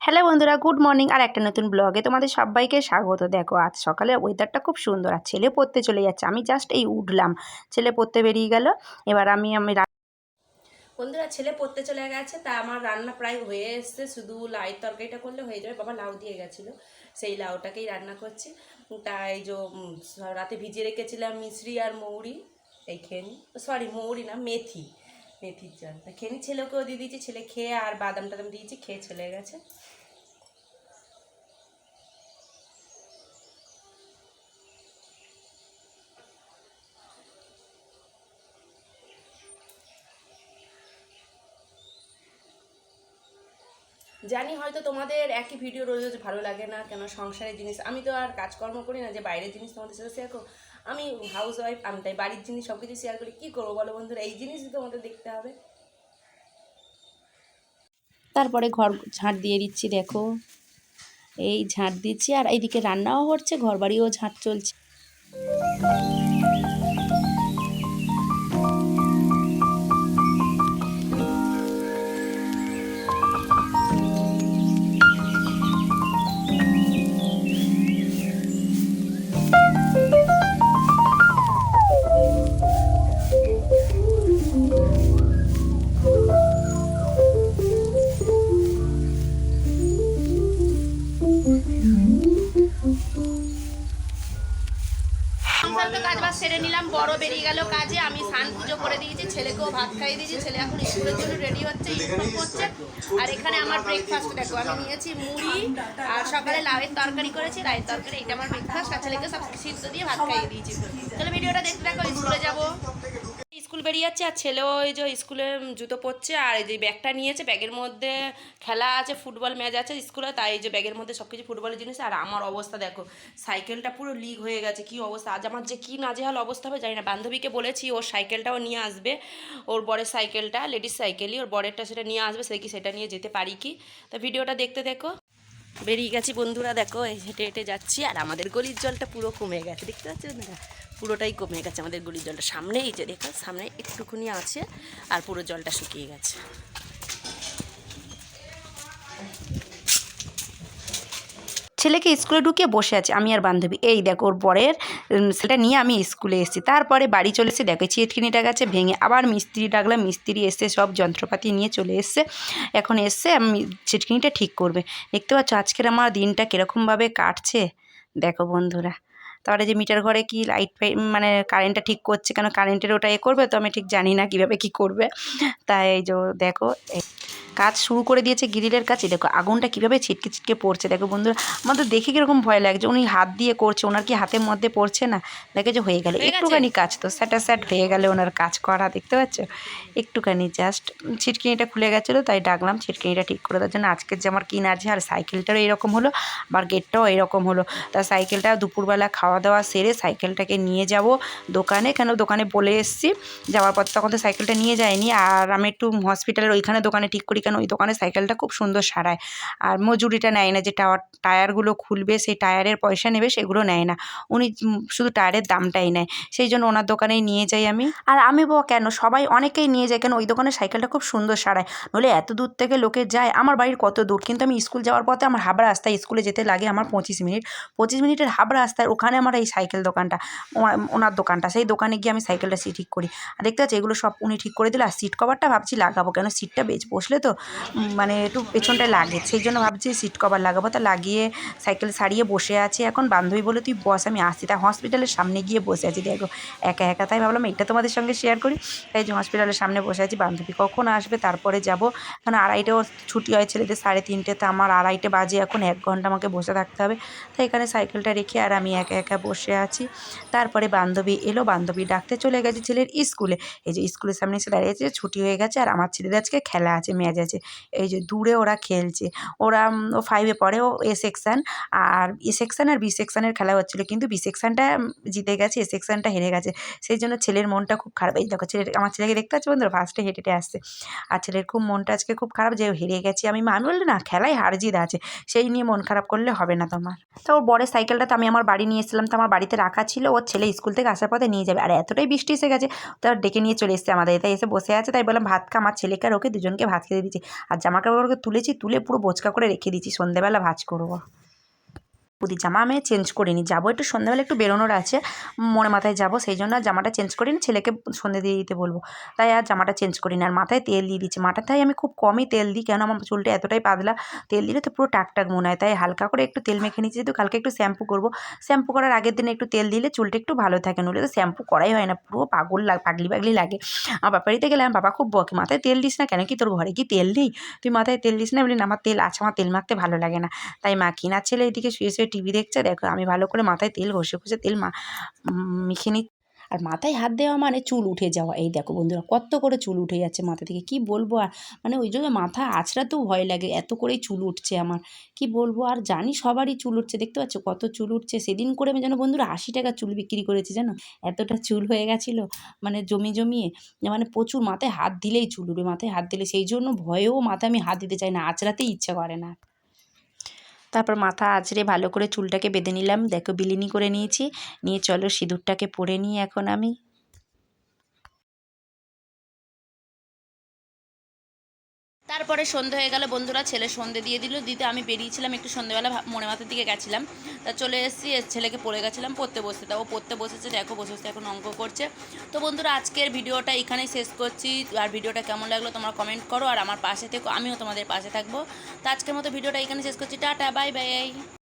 Hello বন্ধুরা, good morning. আর একটা নতুন ব্লগে তোমাদের সবাইকে স্বাগত। দেখো আজ সকালে ওয়েদারটা খুব সুন্দর, আর ছেলে পড়তে চলে যাচ্ছে। আমি জাস্ট এই উঠলাম, ছেলে পড়তে বেরিয়ে গেল। এবার আমি বন্ধুরা ছেলে পড়তে চলে গেছে, তা আমার রান্না প্রায় হয়ে এসছে, শুধু লাই তরকারিটা করলে হয়ে যাবে। বাবা লাউ দিয়ে গেছিলো, সেই লাউটাকেই রান্না করছি। তাই যে রাতে ভিজিয়ে রেখেছিলাম মিশ্রি আর মৌরি, এই খেয়ে সরি মৌরি না মেথি, মেথির জল খেয়ে ছেলেকেও দিয়ে দিয়েছি। ছেলে খেয়ে আর বাদাম টাদাম দিয়েছি, খেয়ে চলে গেছে। জানি হয়তো তোমাদের একই ভিডিও রোজ রোজ ভালো লাগে না, কেন সংসারের জিনিস, আমি তো আর কাজকর্ম করি না যে বাইরের জিনিস তোমাদের সাথে শেয়ার করো। আমি হাউস ওয়াইফ, আমি তাই বাড়ির জিনিস সব কিছু শেয়ার করি। কী করবো বলো বন্ধুরা, এই জিনিসই তোমাদের দেখতে হবে। তারপরে ঘর ঝাঁট দিয়ে দিচ্ছি, দেখো এই ঝাঁট দিচ্ছি, আর এইদিকে রান্নাও হচ্ছে, ঘর বাড়িও ঝাঁট চলছে। কাজ বাজ সেরে নিলাম, বড় বেরিয়ে গেল কাজে, আমি স্নান পুজো করে দিয়েছি, ছেলেকেও ভাত খাইয়ে দিয়েছি। ছেলে এখন স্কুলের জন্য রেডি হচ্ছে, ইউনিফর্ম করছে। আর এখানে আমার ব্রেকফাস্ট দেখো, আমি নিয়েছি মুড়ি আর সকালে লাউয়ের তরকারি করেছি, লাউয়ের তরকারি, এটা আমার ব্রেকফাস্ট। আর ছেলেকে সব সিদ্ধ দিয়ে ভাত খাইয়ে দিয়েছি। তাহলে ভিডিওটা দেখতে দেখো, স্কুলে যাবো। স্কুল বেরিয়ে যাচ্ছে, আর ছেলেও এই যে স্কুলে জুতো পরছে, আর এই যে ব্যাগটা নিয়েছে, ব্যাগের মধ্যে খেলা আছে, ফুটবল ম্যাচ আছে স্কুলে, তাই এই যে ব্যাগের মধ্যে সব কিছু ফুটবলের জিনিস। আর আমার অবস্থা দেখো, সাইকেলটা পুরো লিক হয়ে গেছে, কি অবস্থা। আজ আমার যে কি নাজেহাল অবস্থা হবে জানি না। বান্ধবীকে বলেছি ওর সাইকেলটাও নিয়ে আসবে, ওর বরের সাইকেলটা, লেডিস সাইকেলই, ওর বরেরটা সেটা নিয়ে আসবে, সে কি সেটা নিয়ে যেতে পারি কি। তা ভিডিওটা দেখতে দেখো। বেরিয়ে গেছি বন্ধুরা, দেখো এই হেঁটে হেঁটে যাচ্ছি, আর আমাদের গলির জলটা পুরো কমে গেছে, দেখতে পাচ্ছ না, পুরোটাই কমে গেছে আমাদের গলির জলটা। সামনে এই যে দেখো, সামনে একটুখানি আছে, আর পুরো জলটা শুকিয়ে গেছে। ছেলেকে স্কুলে ঢুকিয়ে বসে আছে আমি আর বান্ধবী। এই দেখো ওর বরের সেটা নিয়ে আমি স্কুলে এসেছি, তারপরে বাড়ি চলে এসেছি। দেখো চিটকিনিটা গেছে ভেঙে, আবার মিস্ত্রি ডাকলাম, মিস্ত্রি এসে সব যন্ত্রপাতি নিয়ে চলে এসছে। এখন এসছে আমি চিটকিনিটা ঠিক করবে। দেখতে পাচ্ছ আজকের আমার দিনটা কীরকমভাবে কাটছে দেখো বন্ধুরা। তারপরে যে মিটার ঘরে কি লাইট মানে কারেন্টটা ঠিক করছে, কেন কারেন্টের ওটা করবে তো, আমি ঠিক জানি না কীভাবে কী করবে। তাই এই যে দেখো কাজ শুরু করে দিয়েছে গ্রিলের কাছে। দেখো আগুনটা কীভাবে ছিটকে ছিটকে পড়ছে দেখো বন্ধুরা। আমার তো দেখে কীরকম ভয় লাগছে, উনি হাত দিয়ে করছে, ওনার কি হাতের মধ্যে পড়ছে না। দেখে যে হয়ে গেল একটুখানি কাজ, তো স্যাট হয়ে গেলে ওনার কাজ করা, দেখতে পাচ্ছ একটুখানি জাস্ট ছিটকিনিটা খুলে গেছিলো, তাই ডাকলাম ছিটকিনিটা ঠিক করে দেওয়ার জন্য। আজকের যে আমার কিনা আছে, আর সাইকেলটারও এরকম হলো, আবার গেটটাও এরকম হলো। তা সাইকেলটা দুপুরবেলা খাওয়া দাওয়া সেরে সাইকেলটাকে নিয়ে যাব দোকানে, কেন দোকানে বলে এসেছি। যাওয়ার পর তখন তো সাইকেলটা নিয়ে যায়নি, আর আমি একটু হসপিটালের ওইখানে দোকানে ঠিক করি, কেন ওই দোকানে সাইকেলটা খুব সুন্দর সারায়, আর মজুরিটা নেয় না, যে টায়ারগুলো খুলবে সেই টায়ারের পয়সা নেবে সেগুলো নেয় না, উনি শুধু টায়ারের দামটাই নেয়। সেই জন্য ওনার দোকানেই নিয়ে যাই আমি। আর আমি কেন সবাই অনেকেই নিয়ে যায়, কেন ওই দোকানের সাইকেলটা খুব সুন্দর সারায়। নইলে এত দূর থেকে লোকে যায়, আমার বাড়ির কত দূর, কিন্তু আমি স্কুল যাওয়ার পথে আমার হাবড়া রাস্তায় স্কুলে যেতে লাগে আমার 25 মিনিট। 25 মিনিটের হাবড়া রাস্তায় ওখানে আমার এই সাইকেল দোকানটা, ওনার দোকানটা, সেই দোকানে গিয়ে আমি সাইকেলটা ঠিক করি। আর দেখতে পাচ্ছি এগুলো সব উনি ঠিক করে দিলে। আর সিট কভারটা ভাবছি লাগাবো, কেন সিটটা বসলে তো মানে একটু পেছনটায় লাগে, সেই জন্য ভাবছি সিট কভার লাগাবো। তা লাগিয়ে সাইকেল সারিয়ে বসে আছি। এখন বান্ধবী বলে তুই বস, আমি আসছি। তা হসপিটালের সামনে গিয়ে বসে আছি দেখো একা একা, তাই ভাবলাম এটা তোমাদের সঙ্গে শেয়ার করি। তাই যে হসপিটালের সামনে বসে আছি, বান্ধবী কখন আসবে তারপরে যাব। কারণ 2:30টাও ছুটি হয় ছেলেদের, 3:30, তা আমার 2:30 বাজে, এখন 1 ঘন্টা আমাকে বসে থাকতে হবে। তাই এখানে সাইকেলটা রেখে আর আমি একা একা বসে আছি। তারপরে বান্ধবী এলো, বান্ধবী ডাকতে চলে গেছে ছেলের স্কুলে। এই যে স্কুলের সামনে এসে দাঁড়িয়েছে, ছুটি হয়ে গেছে, আর আমার ছেলেদের আজকে খেলা আছে, ম্যাচ আছে। এই যে দূরে ওরা খেলছে, ওরা ও 5-এ পড়ে, ও এ সেকশান, আর এ সেকশান আর বি সেকশানের খেলা হচ্ছিলো, কিন্তু বি সেকশানটা জিতে গেছে, এ সেকশানটা হেরে গেছে। সেই জন্য ছেলের মনটা খুব খারাপ। এই দেখো আমার ছেলেকে দেখতে পাচ্ছ বন্ধুরা, ফার্স্টে হেঁটে হেঁটে আসছে। আর ছেলের খুব মনটা আজকে খুব খারাপ যে হেরে গেছি। আমি বললে না, খেলায় হার জিত আছে, সেই নিয়ে মন খারাপ করলে হবে না তোমার। তো ওর বরের সাইকেলটা তো আমি আমার বাড়ি নিয়ে এসেছিলাম, বললাম তো আমার বাড়িতে রাখা ছিল, ওর ছেলে স্কুল থেকে আসার পথে নিয়ে যাবে। আর এতটাই বৃষ্টি এসে গেছে, তার ডেকে নিয়ে চলে এসেছে আমাদের, তাই এসে বসে আছে। তাই বললাম ভাত খা, আমার ছেলেকে আর ওকে দুজনকে ভাত খেতে দিচ্ছি। আর জামা কাপড়কে তুলেছি, তুলে পুরো বোচকা করে রেখে দিচ্ছি, সন্ধ্যেবেলা ভাঁজ করবো। পুদি জামা আমি চেঞ্জ করিনি, যাবো একটু সন্ধ্যাবেলা, একটু বেরোনোর আছে, মনে মাথায় যাবো, সেই জন্য আর জামাটা চেঞ্জ করিনি, ছেলেকে সন্ধ্যে দিয়ে দিতে বলবো, তাই আর জামাটা চেঞ্জ করিনি। আর মাথায় তেল দিয়ে দিচ্ছি, মাথায় আমি খুব কমই তেল দিই, কেন আমার চুলটা এতটাই পাতলা, তেল দিলে তো পুরো টাকটাক মনে হয়, তাই হালকা করে একটু তেল মেখে নিচ্ছি। যেহেতু কালকে একটু শ্যাম্পু করবো, শ্যাম্পু করার আগের দিনে একটু তেল দিলে চুলটা একটু ভালো থাকে, নইলে তো শ্যাম্পু করাই হয় না, পুরো পাগলি পাগলি লাগে। আমার বাবার বাড়িতে গেলে আমার বাবা খুব বকে, মাথায় তেল দিস না কেন, কি তোর ঘরে কি তেল নেই, তুই মাথায় তেল দিস না? বলি না, আমার তেল আছে, আমার তেল মাখতে ভালো লাগে না, তাই মাখি না। ছেলে এদিকে শুয়ে শুয়ে টিভি দেখছে, দেখো আমি ভালো করে মাথায় তেল ঘষে ঘষে তেল মেখে নিই। আর মাথায় হাত দেওয়া মানে চুল উঠে যাওয়া, এই দেখো বন্ধুরা কত করে চুল উঠে যাচ্ছে মাথা থেকে, কি বলবো। আর মানে ওই জন্য মাথা আঁচড়াতেও ভয় লাগে, এত করেই চুল উঠছে আমার, কি বলবো। আর জানি সবারই চুল উঠছে, দেখতে পাচ্ছ কত চুল উঠছে। সেদিন করে আমি যেন বন্ধুরা 80 টাকা চুল বিক্রি করেছি, জানো, এতটা চুল হয়ে গেছিলো, মানে জমিয়ে, মানে প্রচুর, মাথায় হাত দিলেই চুল উঠবে, মাথায় হাত দিলে, সেই জন্য ভয়েও মাথায় আমি হাত দিতে চাই না, আঁচড়াতেই ইচ্ছা করে না। তারপর মাথা আঁচড়ে ভালো করে চুলটাকে বেঁধে নিলাম, দেখো বিলিনি করে নিয়েছি, নিয়ে চলো সিঁদুরটাকে পরে নিই এখন আমি। তারপরে সন্ধে হয়ে গেল বন্ধুরা, ছেলে সন্ধে দিয়ে দিল, দিতে আমি বেরিয়েছিলাম একটু সন্ধেবেলা, মনে মাথার দিকে গেছিলাম, তা চলে এসেছি, ছেলেকে পড়ে গেছিলাম পড়তে বসতে, তা ও পড়তে বসেছে, দেখো বসে বসে এখন অঙ্ক করছে। তো বন্ধুরা আজকের ভিডিওটা এখানেই শেষ করছি, আর ভিডিওটা কেমন লাগলো তোমরা কমেন্ট করো, আর আমার পাশে থেকো, আমিও তোমাদের পাশে থাকবো। তো আজকের মতো ভিডিওটা এখানে শেষ করছি, টাটা বাই বাই।